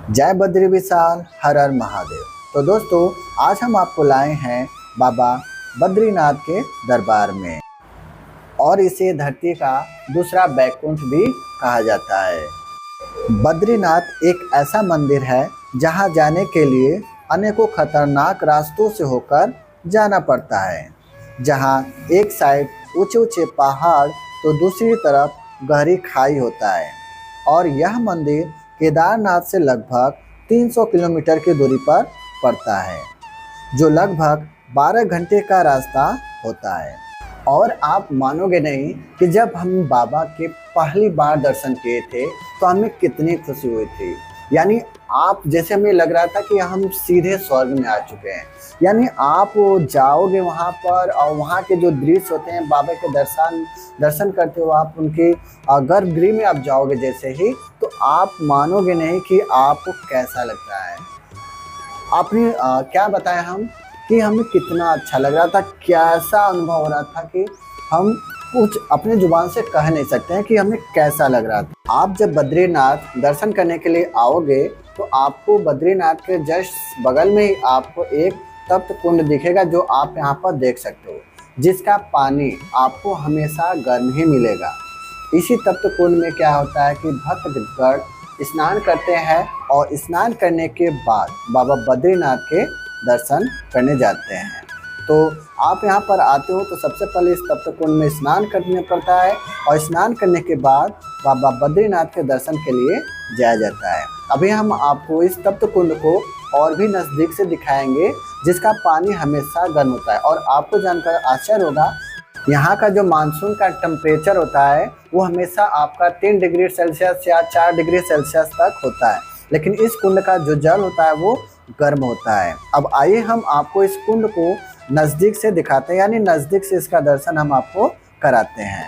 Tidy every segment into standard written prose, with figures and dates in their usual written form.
जय बद्री विशाल, हर हर महादेव। तो दोस्तों, आज हम आपको लाए हैं बाबा बद्रीनाथ के दरबार में, और इसे धरती का दूसरा बैकुंठ भी कहा जाता है। बद्रीनाथ एक ऐसा मंदिर है जहां जाने के लिए अनेकों खतरनाक रास्तों से होकर जाना पड़ता है। जहां एक साइड ऊंचे ऊंचे पहाड़ तो दूसरी तरफ गहरी खाई होता है, और यह मंदिर केदारनाथ से लगभग 300 किलोमीटर की दूरी पर पड़ता है, जो लगभग 12 घंटे का रास्ता होता है। और आप मानोगे नहीं कि जब हम बाबा के पहली बार दर्शन किए थे तो हमें कितनी खुशी हुई थी। यानी आप जैसे हमें लग रहा था कि हम सीधे स्वर्ग में आ चुके हैं। यानी आप जाओगे वहाँ पर और वहाँ के जो दृश्य होते हैं, बाबा के दर्शन करते हो आप, उनके गर्भगृह में आप जाओगे जैसे ही, तो आप मानोगे नहीं कि आपको कैसा लगता है। आपने क्या बताया हम कि हमें कितना अच्छा लग रहा था, कैसा अनुभव हो रहा था कि हम कुछ अपने जुबान से कह नहीं सकते हैं कि हमें कैसा लग रहा था। आप जब बद्रीनाथ दर्शन करने के लिए आओगे तो आपको बद्रीनाथ के जस्ट बगल में ही आपको एक तप्त कुंड दिखेगा, जो आप यहाँ पर देख सकते हो, जिसका पानी आपको हमेशा गर्म ही मिलेगा। इसी तप्त कुंड में क्या होता है कि भक्तगण स्नान करते हैं, और स्नान करने के बाद बाबा बद्रीनाथ के दर्शन करने जाते हैं। तो आप यहाँ पर आते हो तो सबसे पहले इस तप्त कुंड में स्नान करना पड़ता है, और स्नान करने के बाद बाबा बद्रीनाथ के दर्शन के लिए जाया जाता है। अभी हम आपको इस तप्त कुंड को और भी नज़दीक से दिखाएंगे, जिसका पानी हमेशा गर्म होता है। और आपको जानकर आश्चर्य होगा, यहाँ का जो मानसून का टेम्परेचर होता है वो हमेशा आपका 3 डिग्री सेल्सियस या 4 डिग्री सेल्सियस तक होता है, लेकिन इस कुंड का जो जल होता है वो गर्म होता है। अब आइए हम आपको इस कुंड को नज़दीक से दिखाते हैं, यानी नज़दीक से इसका दर्शन हम आपको कराते हैं।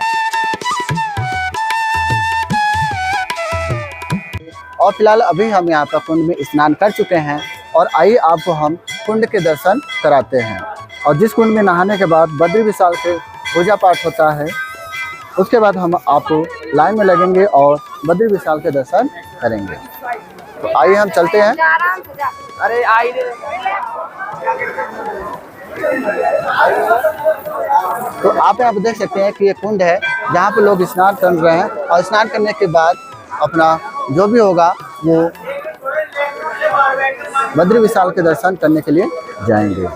और फिलहाल अभी हम यहाँ पर कुंड में स्नान कर चुके हैं, और आइए आपको हम कुंड के दर्शन कराते हैं। और जिस कुंड में नहाने के बाद बद्री विशाल के पूजा पाठ होता है, उसके बाद हम आपको लाइन में लगेंगे और बद्री विशाल के दर्शन करेंगे। तो आइए हम चलते हैं। अरे आई तो आप यहाँ पर देख सकते हैं कि ये कुंड है जहाँ पे लोग स्नान कर रहे हैं, और स्नान करने के बाद अपना जो भी होगा वो बद्री विशाल के दर्शन करने के लिए जाएंगे।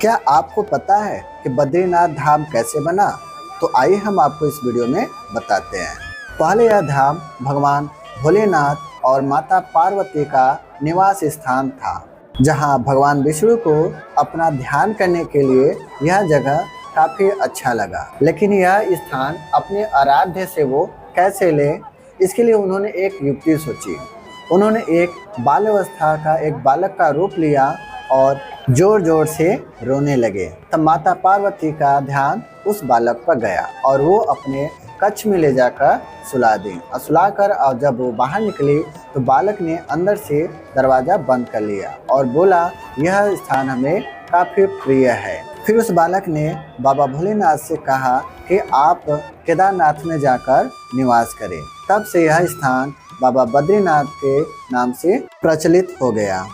क्या आपको पता है कि बद्रीनाथ धाम कैसे बना? तो आइए हम आपको इस वीडियो में बताते हैं। पहले यह धाम भगवान भोलेनाथ और माता पार्वती का निवास स्थान था, जहां भगवान विष्णु को अपना ध्यान करने के लिए यह जगह काफ़ी अच्छा लगा। लेकिन यह स्थान अपने आराध्य से वो कैसे ले, इसके लिए उन्होंने एक युक्ति सोची। उन्होंने एक बाल अवस्था का एक बालक का रूप लिया और जोर जोर से रोने लगे। तब माता पार्वती का ध्यान उस बालक पर गया, और वो अपने कक्ष में ले जाकर सुला दी। और सुलाकर और जब वो बाहर निकली तो बालक ने अंदर से दरवाज़ा बंद कर लिया और बोला, यह स्थान हमें काफ़ी प्रिय है। फिर उस बालक ने बाबा भोलेनाथ से कहा कि आप केदारनाथ में जाकर निवास करें। तब से यह स्थान बाबा बद्रीनाथ के नाम से प्रचलित हो गया।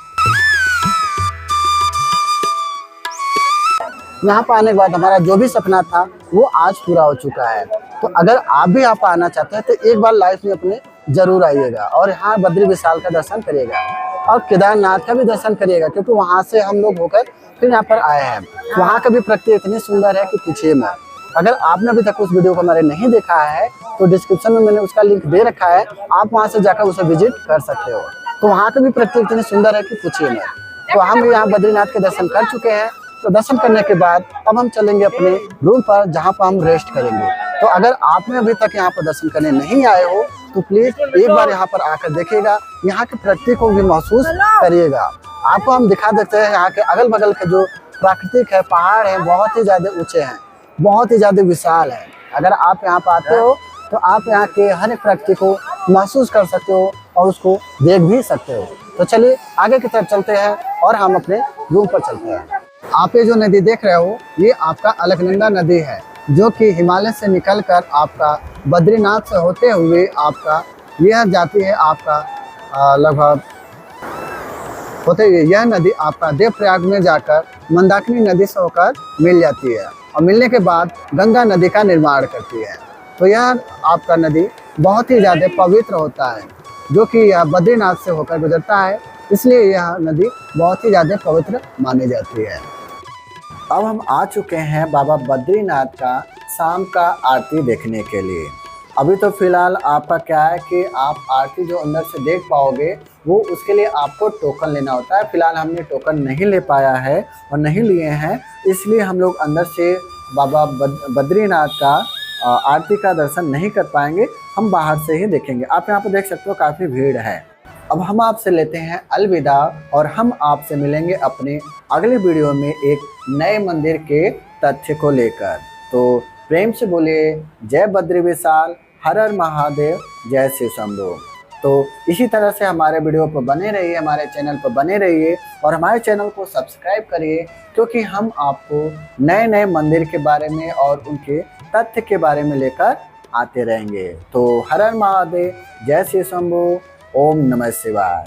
यहाँ पर आने के बाद हमारा जो भी सपना था वो आज पूरा हो चुका है। तो अगर आप भी यहाँ पर आना चाहते हैं तो एक बार लाइफ में अपने जरूर आइएगा, और यहाँ बद्री विशाल का दर्शन करिएगा, और केदारनाथ का भी दर्शन करिएगा, क्योंकि वहाँ से हम लोग होकर फिर यहाँ पर आए हैं। वहाँ का भी प्रकृति इतनी सुंदर है कि पूछिए मत। अगर आपने अभी तक उस वीडियो को हमारे नहीं देखा है तो डिस्क्रिप्शन में मैंने उसका लिंक दे रखा है, आप वहाँ से जाकर उसे विजिट कर सकते हो। तो वहाँ का भी प्रकृति इतनी सुंदर है कि पूछिए मत। तो हम यहाँ बद्रीनाथ के दर्शन कर चुके हैं। तो दर्शन करने के बाद अब हम चलेंगे अपने रूम पर, जहाँ पर हम रेस्ट करेंगे। तो अगर आपने अभी तक यहाँ पर दर्शन करने नहीं आए हो तो प्लीज एक बार यहाँ पर आकर देखिएगा, यहाँ की प्रकृति को भी महसूस करिएगा। आपको हम दिखा देते हैं यहाँ के अगल बगल के जो प्राकृतिक है, पहाड़ है, बहुत ही ज़्यादा ऊंचे हैं, बहुत ही ज़्यादा विशाल है। अगर आप यहाँ पर आते हो तो आप यहाँ के हर एक प्रकृति को महसूस कर सकते हो और उसको देख भी सकते हो। तो चलिए आगे की तरफ चलते हैं और हम अपने रूम पर चलते हैं। आप ये जो नदी देख रहे हो ये आपका अलकनंदा नदी है, जो कि हिमालय से निकलकर आपका बद्रीनाथ से होते हुए आपका यह जाती है आपका लगभग होते हुए यह नदी आपका देवप्रयाग में जाकर मंदाकिनी नदी से होकर मिल जाती है और मिलने के बाद गंगा नदी का निर्माण करती है। तो यह आपका नदी बहुत ही ज़्यादा पवित्र होता है, जो कि यह बद्रीनाथ से होकर गुजरता है, इसलिए यह नदी बहुत ही ज़्यादा पवित्र मानी जाती है। अब हम आ चुके हैं बाबा बद्रीनाथ का शाम का आरती देखने के लिए। अभी तो फिलहाल आपका क्या है कि आप आरती जो अंदर से देख पाओगे वो उसके लिए आपको टोकन लेना होता है। फिलहाल हमने टोकन नहीं ले पाया है और नहीं लिए हैं, इसलिए हम लोग अंदर से बाबा बद्रीनाथ का आरती का दर्शन नहीं कर पाएंगे, हम बाहर से ही देखेंगे। आप यहाँ पर देख सकते हो काफ़ी भीड़ है। अब हम आपसे लेते हैं अलविदा और हम आपसे मिलेंगे अपने अगले वीडियो में एक नए मंदिर के तथ्य को लेकर। तो प्रेम से बोलिए जय बद्री विशाल, हर हर महादेव, जय शिव शंभो। तो इसी तरह से हमारे वीडियो पर बने रहिए, हमारे चैनल पर बने रहिए और हमारे चैनल को सब्सक्राइब करिए, क्योंकि हम आपको नए नए मंदिर के बारे में और उनके तथ्य के बारे में लेकर आते रहेंगे। तो हर हर महादेव, जय शिव शंभो, ओम नमः शिवाय।